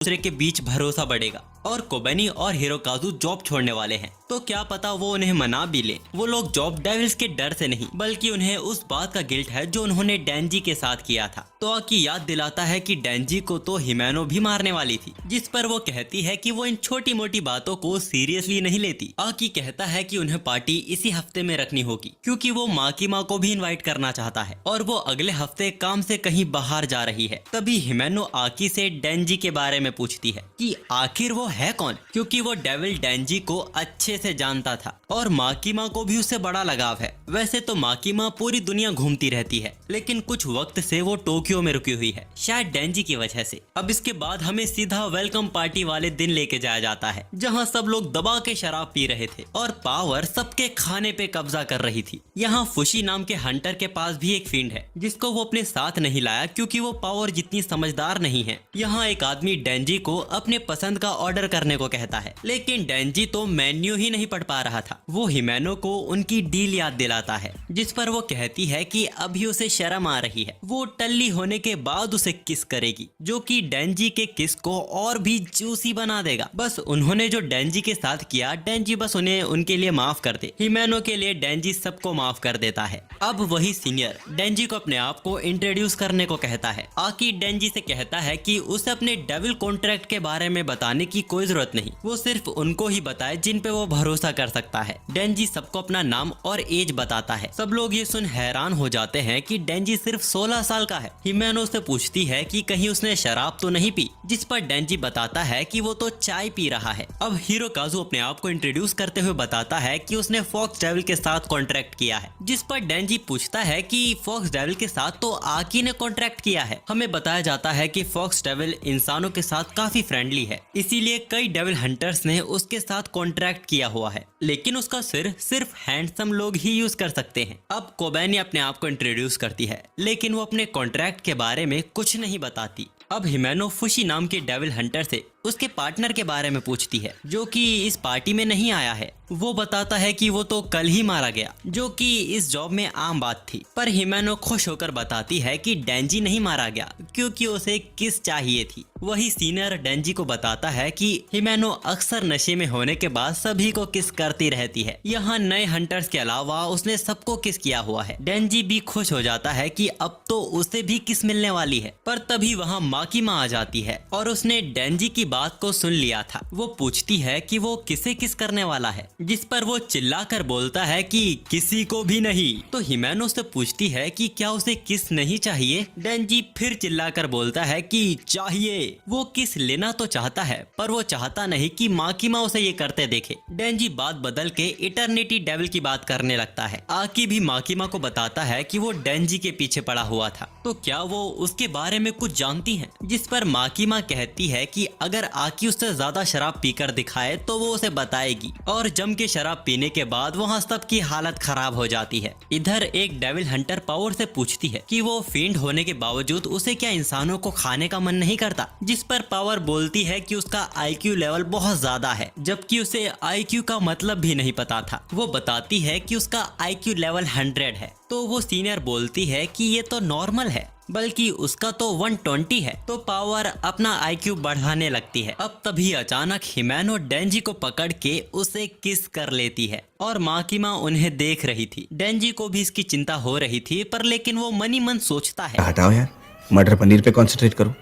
दूसरे के बीच भरोसा बढ़ेगा और कोबेनी और हिरोकाजु जॉब छोड़ने वाले हैं। तो क्या पता वो उन्हें मना भी ले। वो लोग जॉब डेविल्स के डर से नहीं बल्कि उन्हें उस बात का गिल्ट है जो उन्होंने डेंजी के साथ किया था। तो आकी याद दिलाता है कि डेंजी को तो हिमेनो भी मारने वाली थी, जिस पर वो कहती है कि वो इन छोटी मोटी बातों को सीरियसली नहीं लेती। आकी कहता है कि उन्हें पार्टी इसी हफ्ते में रखनी होगी क्योंकि वो माकीमा को भी इनवाइट करना चाहता है और वो अगले हफ्ते काम से कहीं बाहर जा रही है। तभी हिमेनो आकी से डेंजी के बारे में पूछती है कि आखिर वो है कौन, क्योंकि वो डेविल डेंजी को अच्छे से जानता था और माकीमा को भी उससे बड़ा लगाव है। वैसे तो माकीमा पूरी दुनिया घूमती रहती है, लेकिन कुछ वक्त से वो टोक्यो में रुकी हुई है, शायद डेंजी की वजह से। अब इसके बाद हमें सीधा वेलकम पार्टी वाले दिन लेके जाया जाता है, जहाँ सब लोग दबा के शराब पी रहे थे और पावर सबके खाने पे कब्जा कर रही थी। यहाँ फुशी नाम के हंटर के पास भी एक फिंड है जिसको वो अपने साथ नहीं लाया क्योंकि वो पावर जितनी समझदार नहीं है। यहाँ एक आदमी डेंजी को अपने पसंद का ऑर्डर करने को कहता है, लेकिन डेंजी तो मेन्यू ही नहीं पढ़ पा रहा था। वो हिमेनो को उनकी डील याद दिलाता है, जिस पर वो कहती है कि अभी उसे शर्म आ रही है, वो टल्ली होने के बाद उसे किस करेगी, जो कि डेंजी के किस को और भी जूसी बना देगा। बस उन्होंने जो डेंजी के साथ किया, डेंजी बस उन्हें उनके लिए माफ कर दे। हिमेनो के लिए डेंजी सबको माफ कर देता है। अब वही सीनियर डेंजी को अपने आप को इंट्रोड्यूस करने को कहता है। आकी डेंजी से कहता है कि उसे अपने डेविल कॉन्ट्रैक्ट के बारे में बताने की कोई जरूरत नहीं, वो सिर्फ उनको ही बताए जिन पे वो भरोसा कर सकता है। डेंजी सबको अपना नाम और एज बताता है। सब लोग ये सुन हैरान हो जाते हैं कि डेंजी सिर्फ 16 साल का है। हिमेनो से पूछती है कि कहीं उसने शराब तो नहीं पी, जिस पर डेंजी बताता है कि वो तो चाय पी रहा है। अब हिरोकाजु अपने आप को इंट्रोड्यूस करते हुए बताता है कि उसने फॉक्स डेविल के साथ कॉन्ट्रैक्ट किया है, जिस पर डेंजी पूछता है कि फॉक्स डेविल के साथ तो आकी ने कॉन्ट्रैक्ट किया है। हमें बताया जाता है कि फॉक्स डेविल इंसानों के साथ काफी फ्रेंडली है, इसीलिए कई डेविल हंटर्स ने उसके साथ कॉन्ट्रैक्ट किया हुआ है, लेकिन उसका सिर सिर्फ हैंडसम लोग ही यूज कर सकते हैं। अब कोबेनी अपने आप को इंट्रोड्यूस करती है, लेकिन वो अपने कॉन्ट्रैक्ट के बारे में कुछ नहीं बताती। अब हिमेनो फुशी नाम के डेविल हंटर से उसके पार्टनर के बारे में पूछती है, जो कि इस पार्टी में नहीं आया है। वो बताता है कि वो तो कल ही मारा गया, जो कि इस जॉब में आम बात थी। पर हिमेनो खुश होकर बताती है कि डेंजी नहीं मारा गया क्योंकि उसे किस चाहिए थी। वही सीनियर डेंजी को बताता है कि हिमेनो अक्सर नशे में होने के बाद सभी को किस करती रहती है। यहाँ नए हंटर्स के अलावा उसने सबको किस किया हुआ है। डेंजी भी खुश हो जाता है कि अब तो उसे भी किस मिलने वाली है। पर तभी वहाँ माकीमा आ जाती है और उसने डेंजी की बात को सुन लिया था। वो पूछती है कि वो किसे किस करने वाला है, जिस पर वो चिल्लाकर बोलता है कि किसी को भी नहीं। तो हिमेनो से पूछती है कि क्या उसे किस नहीं चाहिए। डेंजी फिर चिल्लाकर बोलता है कि चाहिए। वो किस लेना तो चाहता है, पर वो चाहता नहीं कि माकीमा उसे ये करते देखे। डेंजी बात बदल के इटर्निटी डेविल की बात करने लगता है। आकी भी माकीमा को बताता है कि वो डेंजी के पीछे पड़ा हुआ था, तो क्या वो उसके बारे में कुछ जानती है, जिस पर माकीमा कहती है कि अगर आकी उससे ज्यादा शराब पीकर दिखाए तो वो उसे बताएगी। और जम के शराब पीने के बाद वहाँ सबकी हालत खराब हो जाती है। इधर एक डेविल हंटर पावर से पूछती है कि वो फिंड होने के बावजूद उसे क्या इंसानों को खाने का मन नहीं करता, जिस पर पावर बोलती है कि उसका आईक्यू लेवल बहुत ज्यादा है, जबकि उसे आईक्यू का मतलब भी नहीं पता था। वो बताती है कि उसका आईक्यू लेवल 100 है। तो वो सीनियर बोलती है कि ये तो नॉर्मल है, बल्कि उसका तो 120 है। तो पावर अपना आईक्यू बढ़ाने लगती है। अब तभी अचानक हिमेनो डेंजी को पकड़ के उसे किस कर लेती है और माकीमा उन्हें देख रही थी। डेंजी को भी इसकी चिंता हो रही थी, पर लेकिन वो मनी मन सोचता है हटाओ यार, मटर पनीर पे कंसंट्रेट करो।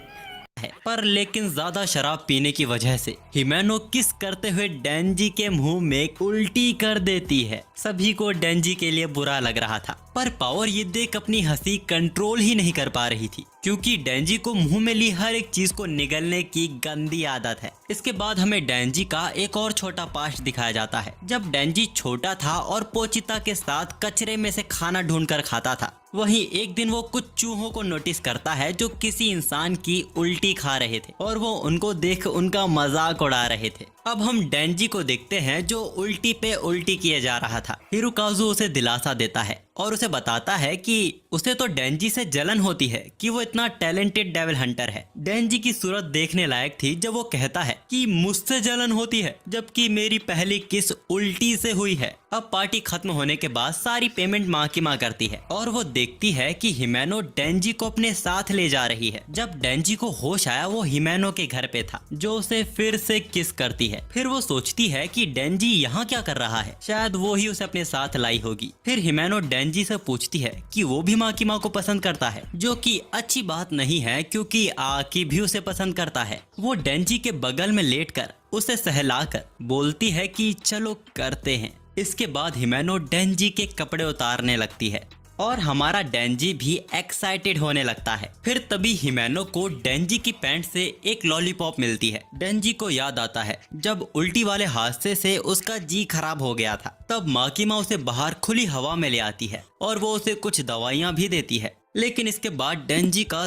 पर लेकिन ज्यादा शराब पीने की वजह से हिमेनो किस करते हुए डेंजी के मुंह में उल्टी कर देती है। सभी को डेंजी के लिए बुरा लग रहा था, पर पावर ये देख अपनी हंसी कंट्रोल ही नहीं कर पा रही थी, क्योंकि डेंजी को मुंह में ली हर एक चीज को निगलने की गंदी आदत है। इसके बाद हमें डेंजी का एक और छोटा पास्ट दिखाया जाता है। जब डेंजी छोटा था और पोचिता के साथ कचरे में से खाना ढूंढकर खाता था, वहीं एक दिन वो कुछ चूहों को नोटिस करता है जो किसी इंसान की उल्टी खा रहे थे और वो उनको देख उनका मजाक उड़ा रहे थे। अब हम डेंजी को देखते हैं जो उल्टी पे उल्टी किए जा रहा था। हिरोकाजु उसे दिलासा देता है और उसे बताता है कि उसे तो डेंजी से जलन होती है कि वो इतना टैलेंटेड डेविल हंटर है। डेंजी की सूरत देखने लायक थी जब वो कहता है कि मुझसे जलन होती है, जबकि मेरी पहली किस उल्टी से हुई है। अब पार्टी खत्म होने के बाद सारी पेमेंट माकिमा करती है और वो देखती है कि हिमेनो डेंजी को अपने साथ ले जा रही है। जब डेंजी को होश आया वो हिमेनो के घर पे था जो उसे फिर से किस करती है। फिर वो सोचती है कि डेंजी यहाँ क्या कर रहा है, शायद वो ही उसे अपने साथ लाई होगी। फिर हिमेनो डेंजी से पूछती है कि वो भी माकिमा को पसंद करता है, जो कि अच्छी बात नहीं है क्योंकि आकी भी उसे पसंद करता है। वो डेंजी के बगल में लेटकर उसे सहलाकर बोलती है कि चलो करते हैं। इसके बाद हिमेनो डेंजी के कपड़े उतारने लगती है और हमारा डेंजी भी एक्साइटेड होने लगता है। फिर तभी हिमेनो को डेंजी की पैंट से एक लॉलीपॉप मिलती है। डेंजी को याद आता है जब उल्टी वाले हादसे से उसका जी खराब हो गया था। तब माकिमा उसे बाहर खुली हवा में ले आती है और वो उसे कुछ दवाइयाँ भी देती है। लेकिन इसके बाद डेंजी का